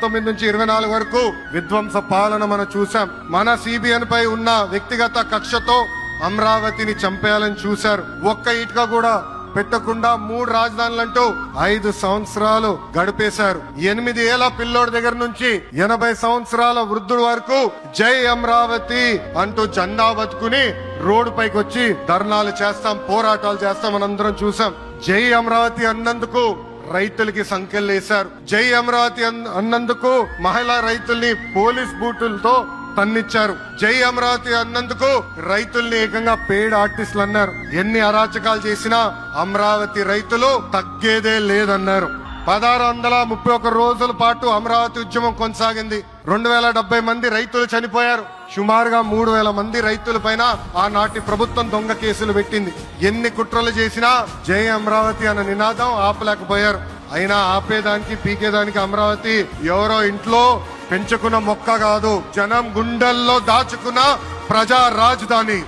19 నుంచి 24 వరకు విధ్వంస పాలన మనం చూసాం. మన సిబిఎన్ పై ఉన్న వ్యక్తిగత కక్షతో అమరావతిని చంపేయాలని చూశారు. ఒక్క ఇటుక కూడా పెట్టకుండా 3 రాజధానులంటూ 5 సంవత్సరాలు గడిపేశారు. 8 ఏళ్ల పిల్లోడి దగ్గర నుంచి 80 సంవత్సరాల వృద్ధుడు వరకు జై అమరావతి అంటూ జెండా బతుకుని రోడ్డు పైకి వచ్చి ధర్నాలు చేస్తాం, పోరాటాలు చేస్తాం మనందరం చూసాం. జై అమరావతి అన్నందుకు రైతులకి సంఖ్యలేశారు. జై అమరావతి అన్నందుకు మహిళా రైతుల్ని పోలీస్ బూటులతో తన్నిచ్చారు. జై అమరావతి అన్నందుకు రైతుల్ని ఏకంగా పెయిడ్ ఆర్టిస్టులు అన్నారు. ఎన్ని అరాచకాలు చేసినా అమరావతి రైతులు తగ్గేదే లేదన్నారు. 1631 రోజుల పాటు అమరావతి ఉద్యమం కొనసాగింది. 2070 మంది రైతులు చనిపోయారు. సుమారుగా 3000 మంది రైతుల పైన ఆనాటి ప్రభుత్వం దొంగ కేసులు పెట్టింది. ఎన్ని కుట్రలు చేసినా జై అమరావతి అన్న నినాదం ఆపలేకపోయారు. అయినా ఆపేదానికి పీకేదానికి అమరావతి ఎవరో ఇంట్లో పెంచుకున్న మొక్క కాదు, జనం గుండెల్లో దాచుకున్న ప్రజా రాజధాని.